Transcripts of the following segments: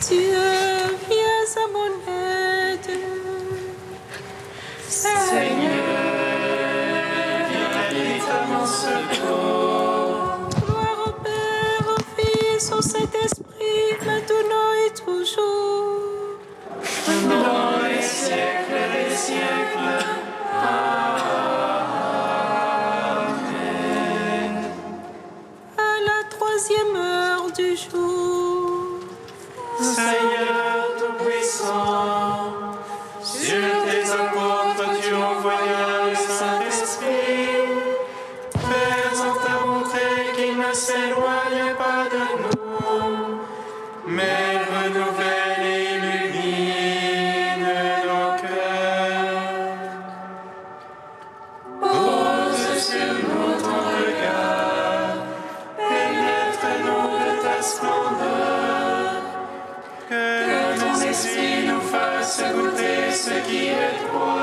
cieux, viens à mon aide. Seigneur, viens vite à mon secours. Gloire au Père, au Fils, au Saint-Esprit, maintenant et toujours. Dans les siècles des siècles. Amen. À la troisième heure du jour. Seigneur Tout-Puissant, sur tes apôtres tu envoyas le Saint-Esprit, faisant à montrer qu'il ne s'éloigne pas de nous, mais renouvelle et illumine nos cœurs. Pose sur nous ton regard, pénètre-nous de ta splendeur. Que ton esprit nous fasse goûter ce qui est toi,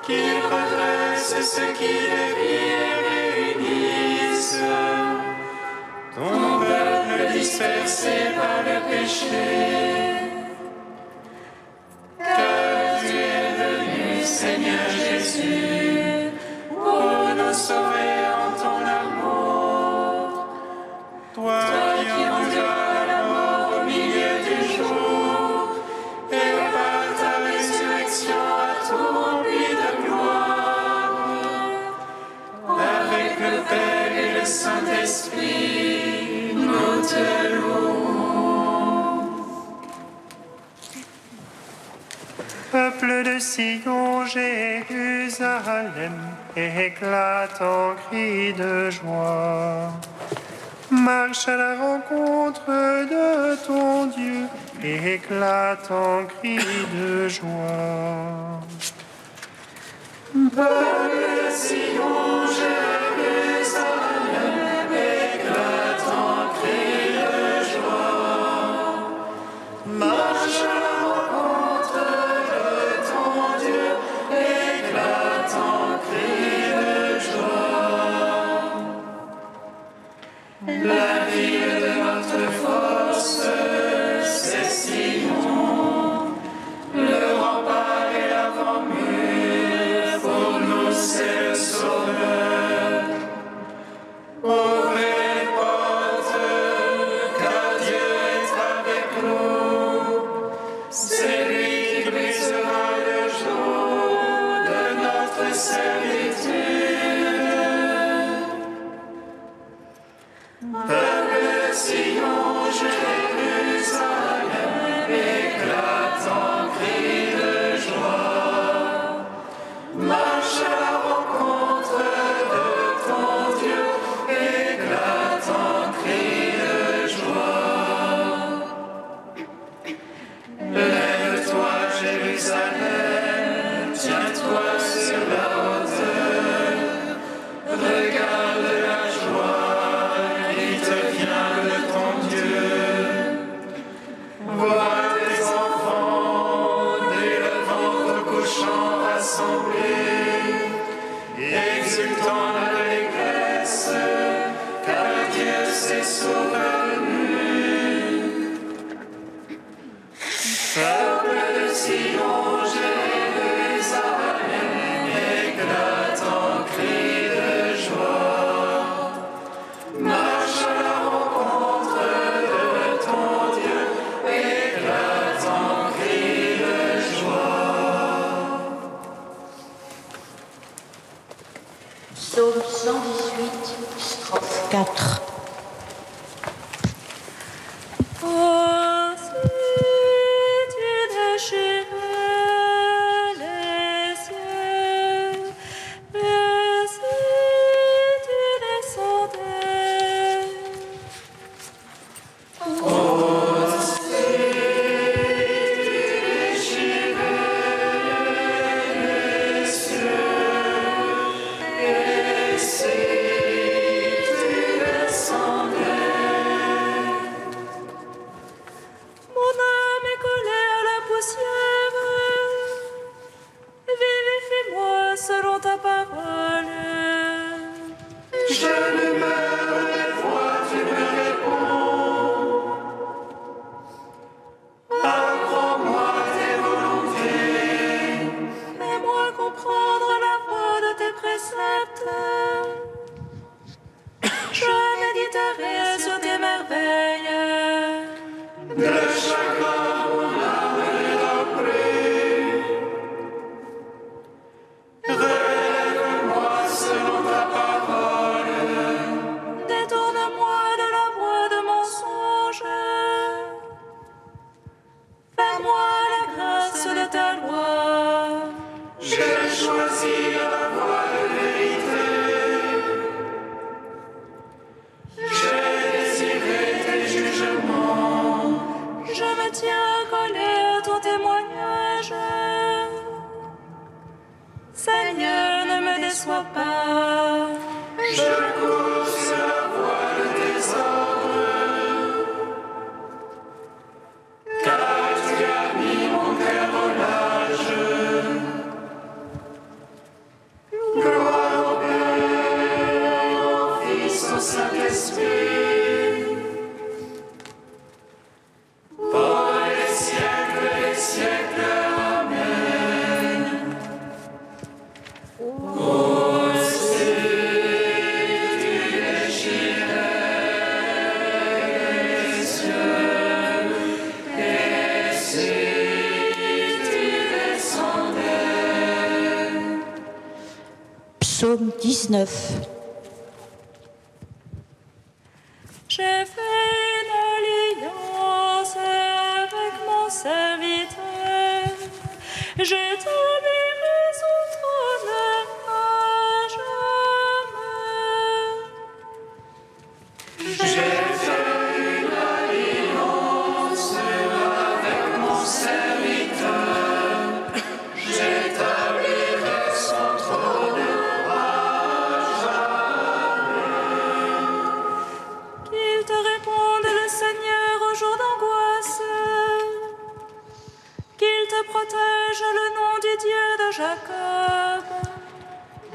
qu'il redresse ce qui dévie et réunisse. Ton peuple dispersé par le péché, car tu es venu, Seigneur Jésus, pour nous sauver en ton amour. Toi qui endures la mort au milieu du jour, et par ta résurrection à tout rempli de gloire, avec le Père et le Saint-Esprit, nous te louons. Peuple de Sion, Jérusalem, éclate en cris de joie. Marche à la rencontre de ton Dieu, éclate en cris de joie. Peuple de Sion, Jérusalem, éclate en cris de joie. Marche à la rencontre de ton Dieu, éclate en cris de joie. La ville de notre force, c'est Sion, le rempart et l'avant-mur, pour nous c'est le Sauveur. Ouvrez les portes, car Dieu est avec nous. C'est lui qui brisera le jour de notre servitude. Peuple de Sion, Jérusalem, éclate en cris de joie. Marche à la rencontre de ton Dieu, éclate en cris de joie. Lève-toi, Jérusalem, tiens-toi sur la hauteur. Regarde la joie qui te vient de ton Dieu. Vois tes enfants dès le ventre couchant rassemblés, exultant d'allégresse, car Dieu s'est souvenu. Peuple de Sion, Jérusalem, éclate en cris de joie. Marche à la rencontre de ton Dieu, éclate en cris de joie. Psaume 118, strophe 4. Oh, si tu déchirais les cieux, et si tu descendais, Et si tu descends Détourne-moi de la voie de mensonge. Fais-moi la grâce de ta loi. J'ai choisi la voie de vérité. J'ai désiré tes jugements. Je me tiens collé à ton témoignage. Seigneur, ne me déçois pas. Je cours sur la voie de tes ordres. Car tu as mis mon cœur au large. Gloire au Père, au Fils, au Saint-Esprit. Pour les siècles des siècles. Amen. Psaume 19. J'ai fait une alliance avec mon serviteur. J'établirai son trône à jamais. J'ai fait une alliance avec mon serviteur. J'établirai son trône à jamais. Qu'il te réponde le Seigneur au jour d'angoisse. Qu'il te protège le nom du Dieu de Jacob.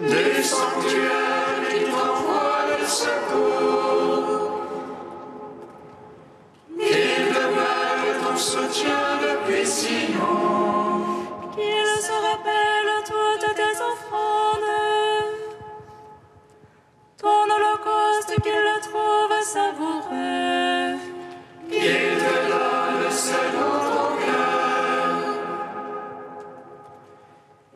Du sanctuaire qui t'envoie le secours. Qu'il demeure ton soutien depuis si long. Qu'il se rappelle toutes tes offrandes. Ton holocauste, qu'il le trouve savoureux. Qu'il te donne selon ton cœur.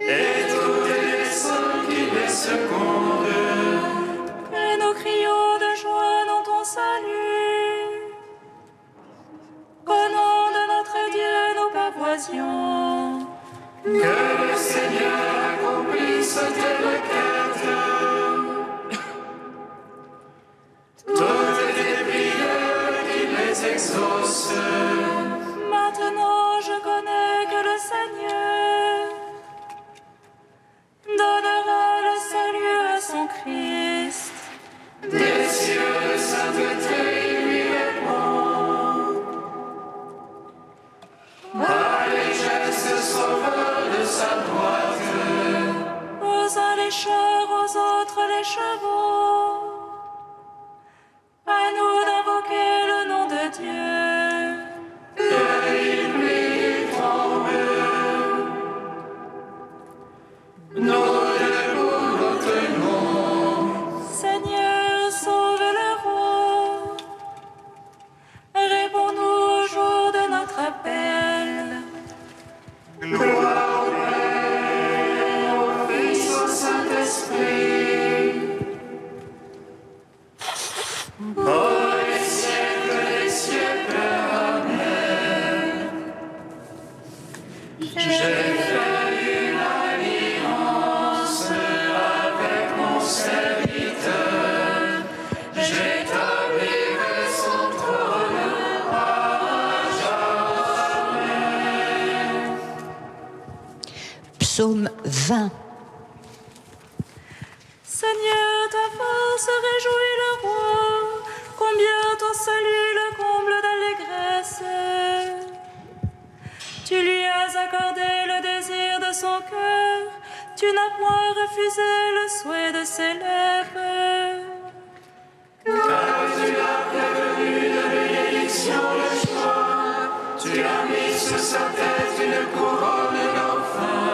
Et tous les saints qui les secondent. Que nous crions de joie dans ton salut. Qu'au nom de notre Dieu, nous pavoisions. Que le Seigneur accomplisse tes requêtes. Toutes tes prières qu'il les exauce. Maintenant, je connais que le Seigneur donnera le salut à son Christ. Des cieux de sainteté, il lui répond. Par les gestes sauveurs de sa droite. Aux uns les chars, aux autres les chevaux. À nous d'invoquer le nom de Dieu. Il lui tombe. Nous debout nous tenons. Seigneur, sauve le roi. Réponds-nous au jour de notre appel. Gloire au Père, au Fils, au Saint-Esprit. Pour les siècles des siècles. Amen. J'ai fait une alliance avec mon serviteur. J'établirai son trône à jamais. Psaume 20. Seigneur, ta force réjouit le roi. Combien ton salut le comble d'allégresse. Tu lui as accordé le désir de son cœur. Tu n'as point refusé le souhait de ses lèvres. Car tu as prévenu de bénédiction le choix. Tu as mis sur sa tête une couronne d'enfant.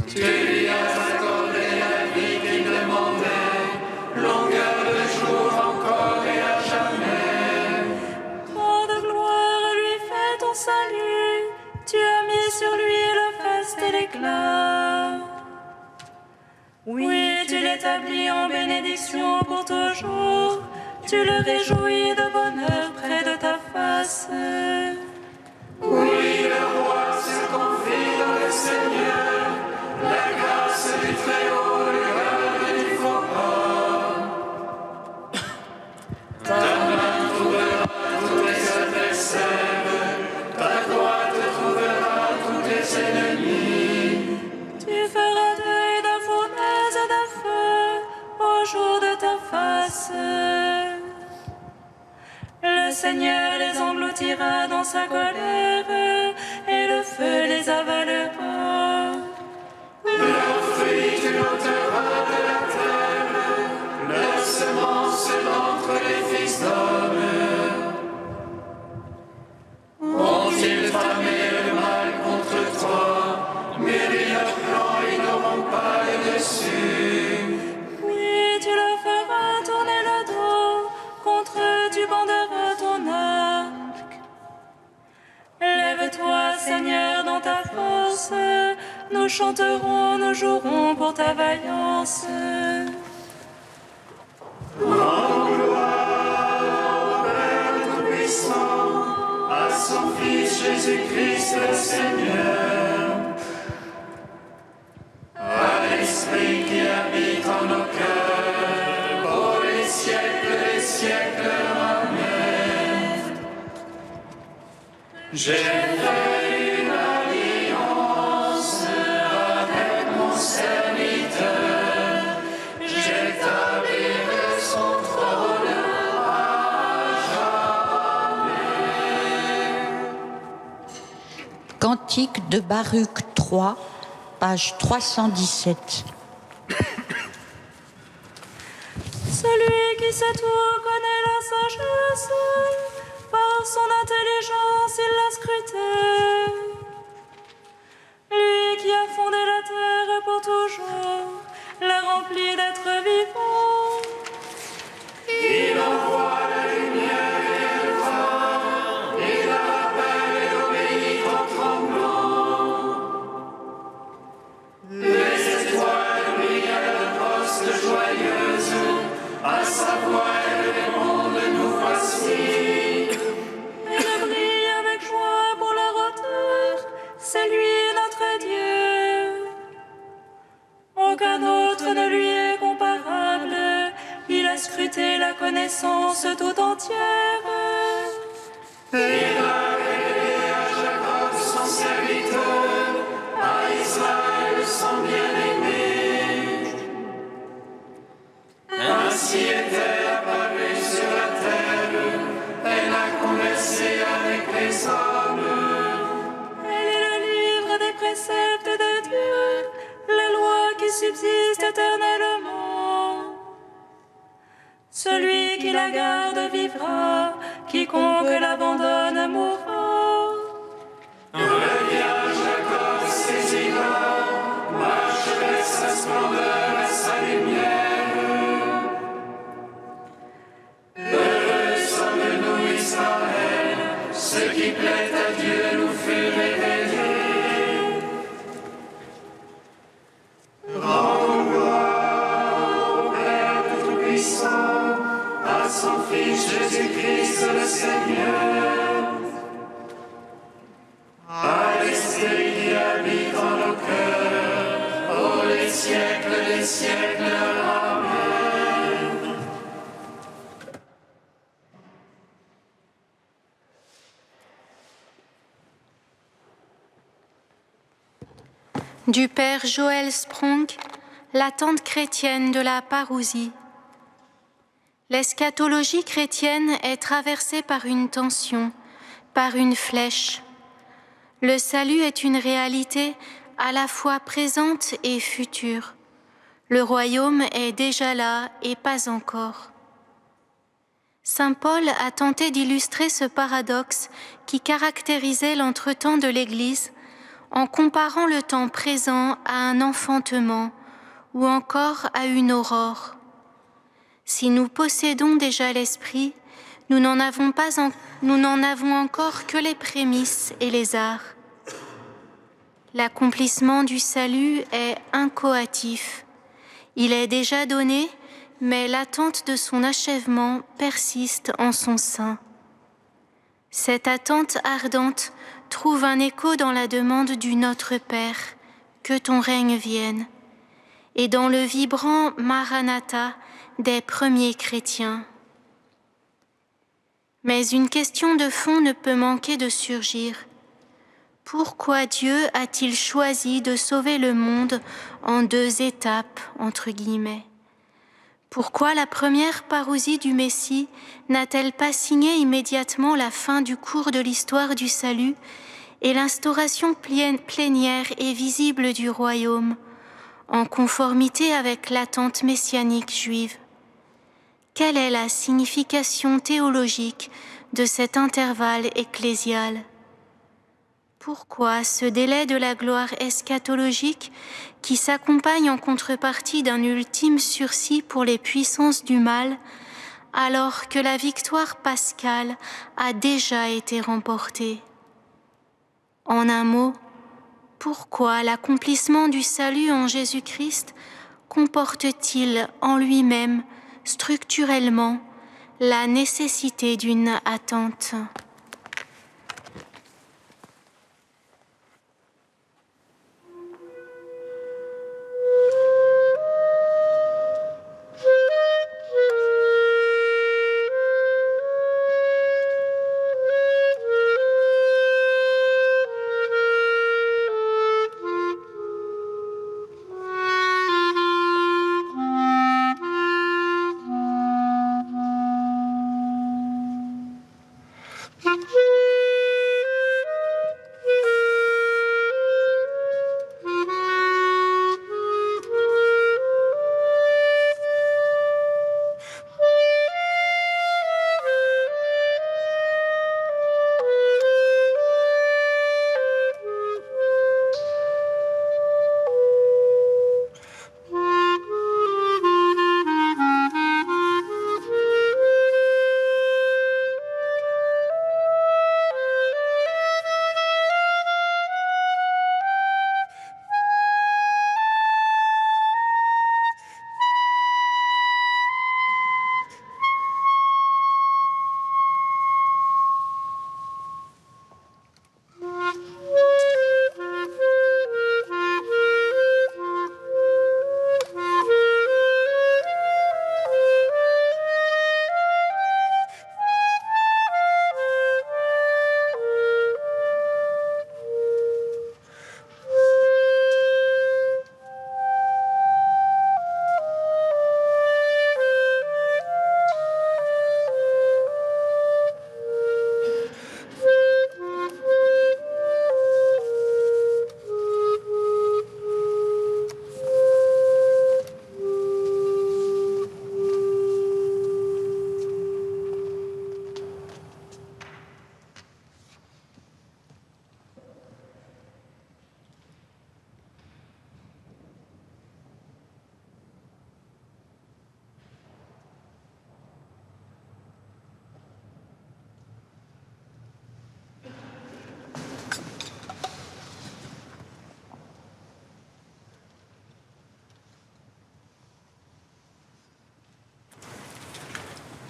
Tu lui as accordé la vie qu'il demandait, longueur de jour encore et à jamais. en bénédiction pour toujours. Tu le réjouis de bonheur près de ta face. Oui, le roi se confie dans le Seigneur, la grâce du Très-Haut le garde du faux pas. Ta main trouvera tous tes adversaires, ta droite trouvera tous tes ennemis. Tu feras deuil de fournaise et de feu au jour de ta face. Le Seigneur les engloutira dans sa colère et le feu les avalera. Leurs fruits tu ôteras de la terre, leur semence d'entre les fils d'hommes. Ont-ils tramé le mal contre toi, mûri leur plan, ils n'auront pas le dessus. Oui, tu leur feras tourner le dos, contre eux tu banderas ton arc. Lève-toi, Seigneur, dans ta force, nous chanterons, nous jouerons pour ta vaillance. Rends gloire au Père Tout-Puissant, à son Fils Jésus-Christ le Seigneur, à l'Esprit qui habite en nos cœurs, pour les siècles des siècles. Amen. J'ai fait une alliance avec mon serviteur, j'établirai son trône à jamais. Cantique de Baruch 3, page 317. Celui qui sait tout connaît la sagesse, par son intelligence il l'a scrutée. Lui qui a fondé la terre pour toujours, l'a remplie d'êtres vivants. Il envoie la lumière et le vent, il la rappelle et obéit en tremblant. Les étoiles brillent à leur poste joyeuse, à sa voix elle répondent, nous voici. Elle brille avec joie pour leur auteur, c'est lui notre Dieu. Aucun autre ne lui est comparable, il a scruté la connaissance tout entière. Il a révélé à Jacob son serviteur, à Israël son bien-aimé. Ainsi est-elle apparue sur la terre, elle a conversé avec les hommes. Elle est le livre des préceptes de Dieu, la loi qui subsiste éternellement. Celui qui la garde vivra, quiconque l'abandonne mourra. Reviens Jacob, saisis-la, marche vers sa splendeur et sa lumière. Heureux sommes-nous Israël, ce qui plaît à Dieu nous fut révélé. Rendons gloire au Père Tout-Puissant, à son Fils Jésus-Christ le Seigneur, à l'Esprit qui habite en nos cœurs, pour les siècles des siècles. Amen. Du père Joël Sprong, la tante chrétienne de la parousie. L'eschatologie chrétienne est traversée par une tension, par une flèche. Le salut est une réalité à la fois présente et future. Le royaume est déjà là et pas encore. Saint Paul a tenté d'illustrer ce paradoxe qui caractérisait l'entretemps de l'Église en comparant le temps présent à un enfantement ou encore à une aurore. Si nous possédons déjà l'Esprit, nous n'en avons encore que les prémices et les arts. L'accomplissement du salut est incoatif. Il est déjà donné, mais l'attente de son achèvement persiste en son sein. Cette attente ardente trouve un écho dans la demande du Notre Père, que ton règne vienne, et dans le vibrant Maranatha des premiers chrétiens. Mais une question de fond ne peut manquer de surgir. Pourquoi Dieu a-t-il choisi de sauver le monde en 2 étapes, entre guillemets ? Pourquoi la première parousie du Messie n'a-t-elle pas signé immédiatement la fin du cours de l'histoire du salut et l'instauration plénière et visible du royaume, en conformité avec l'attente messianique juive ? Quelle est la signification théologique de cet intervalle ecclésial ? Pourquoi ce délai de la gloire eschatologique qui s'accompagne en contrepartie d'un ultime sursis pour les puissances du mal, alors que la victoire pascale a déjà été remportée ? En un mot, pourquoi l'accomplissement du salut en Jésus-Christ comporte-t-il en lui-même, structurellement, la nécessité d'une attente ?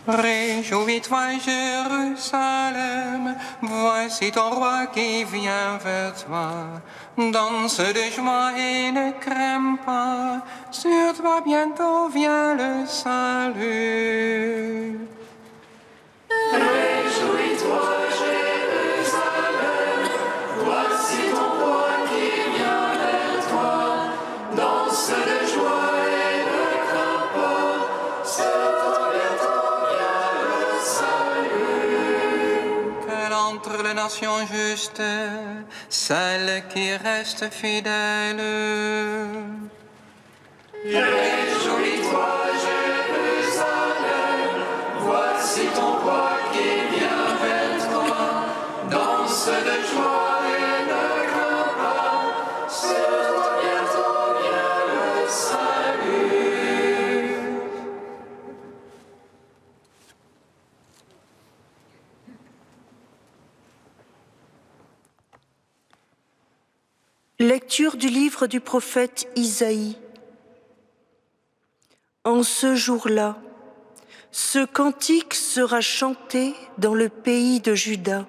Réjouis-toi, Jérusalem, voici ton roi qui vient vers toi. Danse de joie et ne crains pas, sur toi bientôt vient le salut. Réjouis-toi, Jérusalem, voici ton roi qui vient vers toi. Danse de joie et ne crains pas, sur toi bientôt vient le salut. Quelle entre les nations justes, celle qui reste fidèle. Réjouis-toi, Jérusalem, voici ton roi qui vient vers toi. Danse de joie et ne crains pas, sur toi bientôt vient le salut. Lecture du livre du prophète Isaïe. En ce jour-là, ce cantique sera chanté dans le pays de Juda.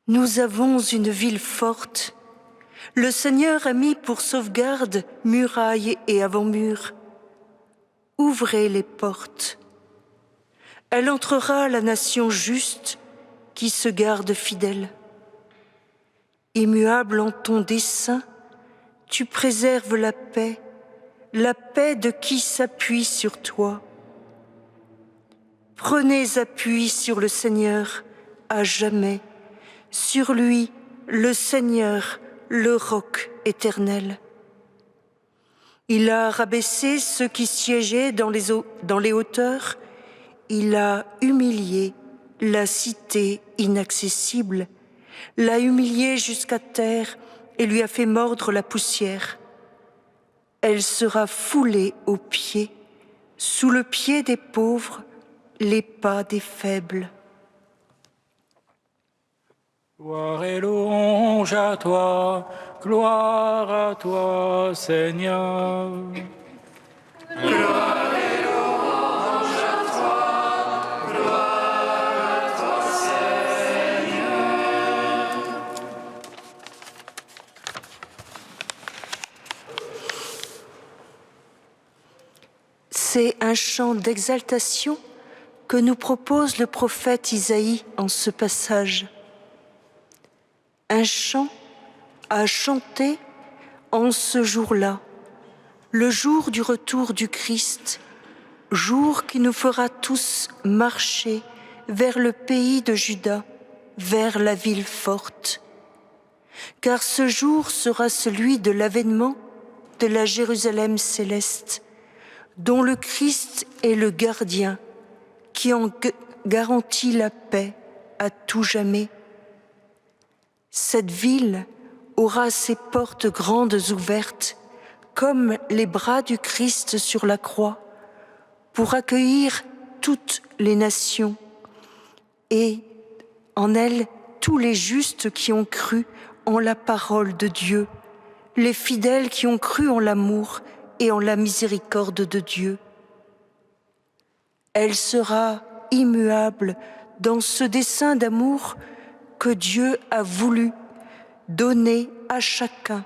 Nous avons une ville forte. Le Seigneur a mis pour sauvegarde murailles et avant-murs. Ouvrez les portes. Elle entrera la nation juste qui se garde fidèle. Immuable en ton dessein, tu préserves la paix de qui s'appuie sur toi. Prenez appui sur le Seigneur à jamais, sur lui, le Seigneur, le roc éternel. Il a rabaissé ceux qui siégeaient dans les hauteurs, il a humilié la cité inaccessible, l'a humiliée jusqu'à terre et lui a fait mordre la poussière. Elle sera foulée aux pieds, sous le pied des pauvres, les pas des faibles. Gloire et louange à toi, gloire à toi, Seigneur. Gloire et louange à toi, gloire à toi, Seigneur. C'est un chant d'exaltation que nous propose le prophète Isaïe en ce passage. Un chant à chanter en ce jour-là, le jour du retour du Christ, jour qui nous fera tous marcher vers le pays de Juda, vers la ville forte. Car ce jour sera celui de l'avènement de la Jérusalem céleste, dont le Christ est le gardien, qui en garantit la paix à tout jamais. Cette ville aura ses portes grandes ouvertes, comme les bras du Christ sur la croix, pour accueillir toutes les nations, et en elle tous les justes qui ont cru en la parole de Dieu, les fidèles qui ont cru en l'amour et en la miséricorde de Dieu. Elle sera immuable dans ce dessein d'amour que Dieu a voulu donner à chacun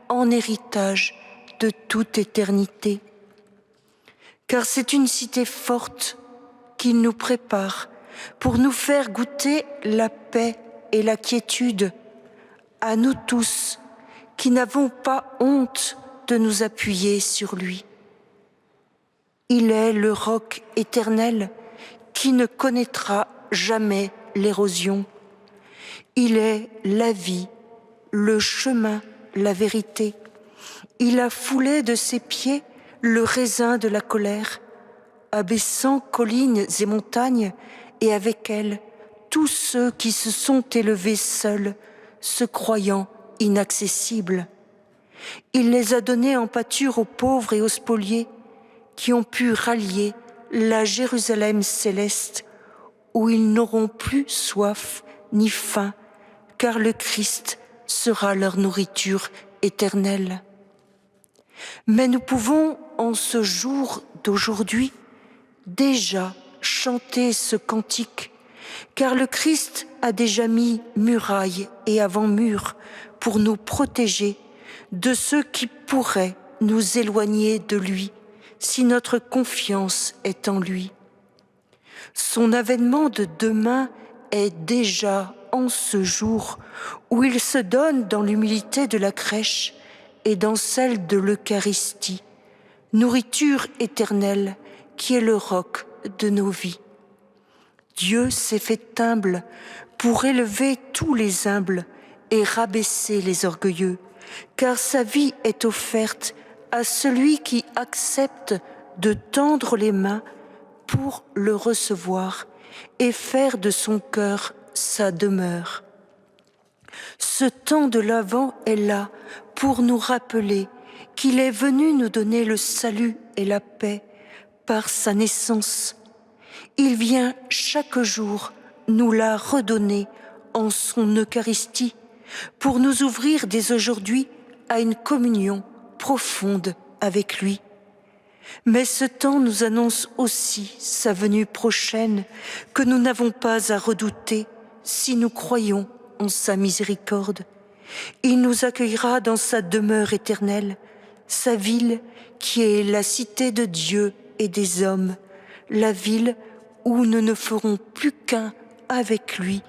en héritage de toute éternité. Car c'est une cité forte qu'il nous prépare pour nous faire goûter la paix et la quiétude à nous tous qui n'avons pas honte de nous appuyer sur lui. Il est le roc éternel qui ne connaîtra jamais l'érosion. Il est la vie, le chemin, la vérité. Il a foulé de ses pieds le raisin de la colère, abaissant collines et montagnes, et avec elles tous ceux qui se sont élevés seuls, se croyant inaccessibles. Il les a donnés en pâture aux pauvres et aux spoliés, qui ont pu rallier la Jérusalem céleste, où ils n'auront plus soif ni faim, car le Christ sera leur nourriture éternelle. Mais nous pouvons, en ce jour d'aujourd'hui, déjà chanter ce cantique, car le Christ a déjà mis murailles et avant-murs pour nous protéger de ceux qui pourraient nous éloigner de lui si notre confiance est en lui. Son avènement de demain est déjà en ce jour où il se donne dans l'humilité de la crèche et dans celle de l'Eucharistie, nourriture éternelle qui est le roc de nos vies. Dieu s'est fait humble pour élever tous les humbles et rabaisser les orgueilleux, car sa vie est offerte à celui qui accepte de tendre les mains pour le recevoir et faire de son cœur sa demeure. Ce temps de l'Avent est là pour nous rappeler qu'il est venu nous donner le salut et la paix par sa naissance. Il vient chaque jour nous la redonner en son Eucharistie pour nous ouvrir dès aujourd'hui à une communion profonde avec lui. Mais ce temps nous annonce aussi sa venue prochaine que nous n'avons pas à redouter si nous croyons en sa miséricorde. Il nous accueillera dans sa demeure éternelle, sa ville qui est la cité de Dieu et des hommes, la ville où nous ne ferons plus qu'un avec lui,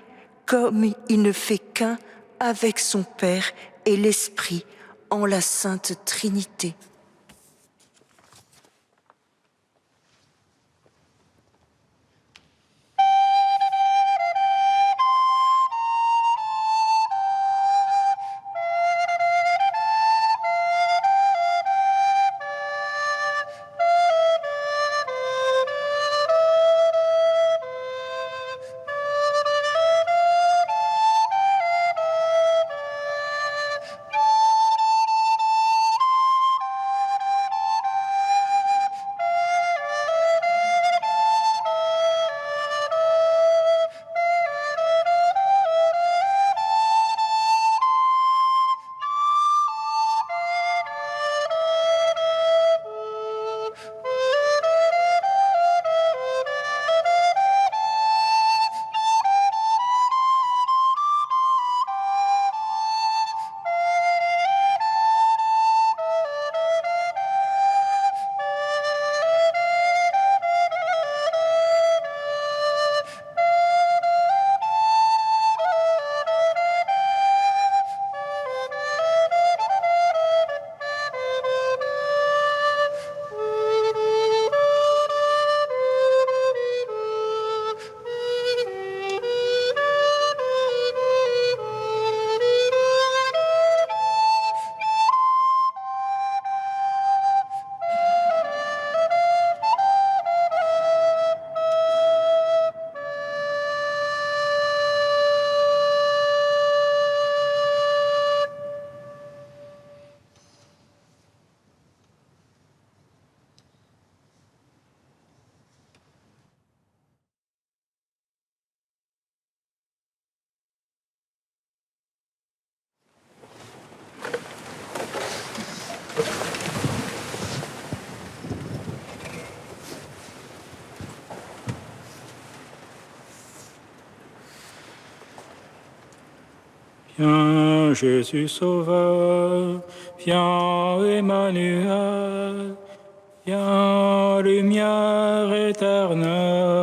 comme il ne fait qu'un avec son Père et l'Esprit en la Sainte Trinité. Viens Jésus Sauveur, viens Emmanuel, viens lumière éternelle.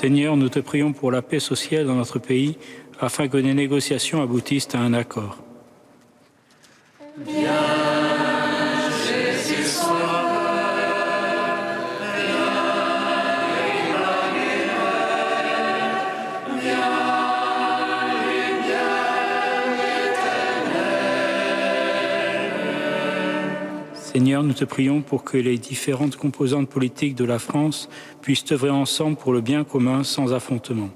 Seigneur, nous te prions pour la paix sociale dans notre pays, afin que les négociations aboutissent à un accord. Seigneur, nous te prions pour que les différentes composantes politiques de la France puissent œuvrer ensemble pour le bien commun sans affrontement.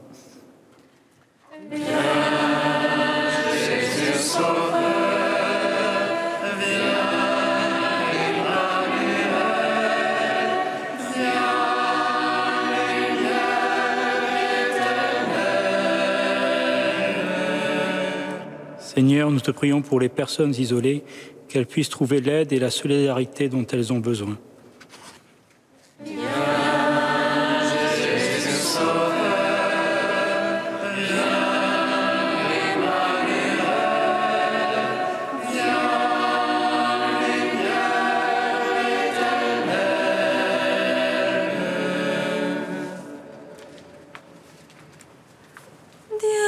Seigneur, nous te prions pour les personnes isolées, qu'elles puissent trouver l'aide et la solidarité dont elles ont besoin. Dieu, Dieu,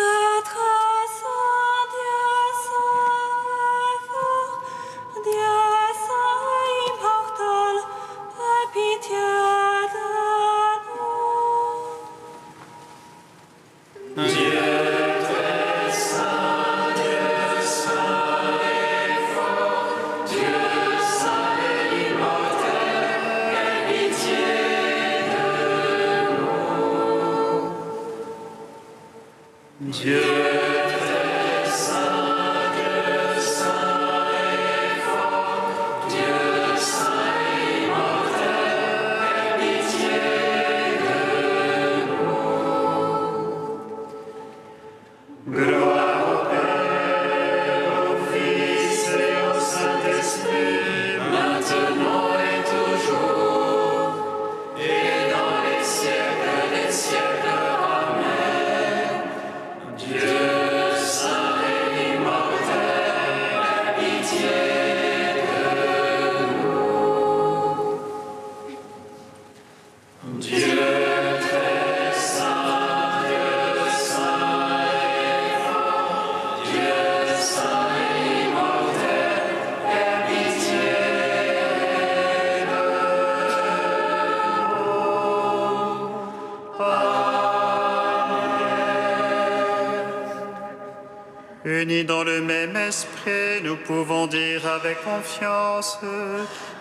Unis dans le même esprit, nous pouvons dire avec confiance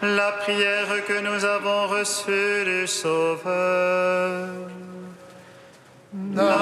la prière que nous avons reçue du Sauveur. Notre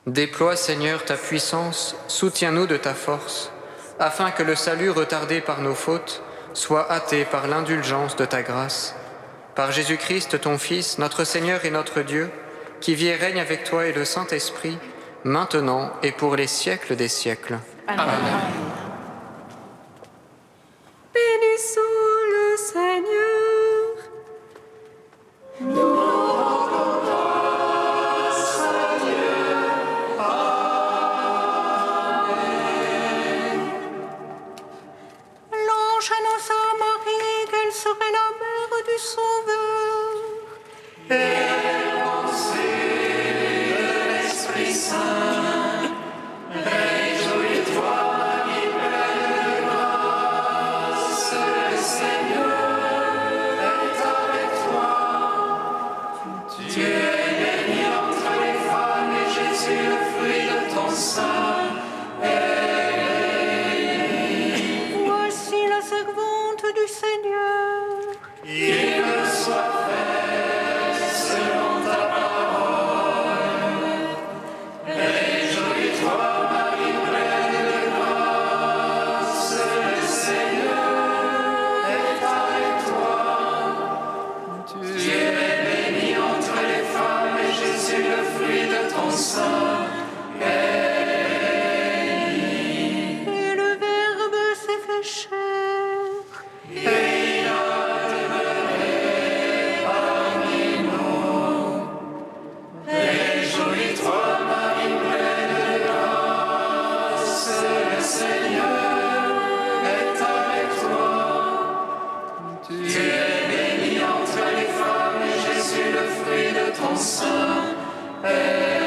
Déploie, Seigneur, ta puissance, soutiens-nous de ta force, afin que le salut retardé par nos fautes soit hâté par l'indulgence de ta grâce. Par Jésus-Christ, ton Fils, notre Seigneur et notre Dieu, qui vit et règne avec toi et le Saint-Esprit, maintenant et pour les siècles des siècles. Amen. Bénissons le Seigneur. L'ange annonça à Marie qu'elle serait la mère du Sauveur. Et pensée de l'Esprit Saint, réjouis-toi, Marie pleine de grâce, le Seigneur est avec toi. Tu es bénie entre les femmes et Jésus, le fruit de ton sein, est béni. Voici la servante du Seigneur. Qu'il me soit fait selon ta parole. Réjouis-toi, Marie pleine de grâce, le Seigneur est avec toi. Tu es bénie entre les femmes et Jésus, le fruit de ton sein, est béni. Et le Verbe s'est fait chair. Et il a demeuré parmi nous. Réjouis-toi, Marie pleine de grâce, le Seigneur est avec toi. Tu es bénie entre les femmes et Jésus, le fruit de ton sein, est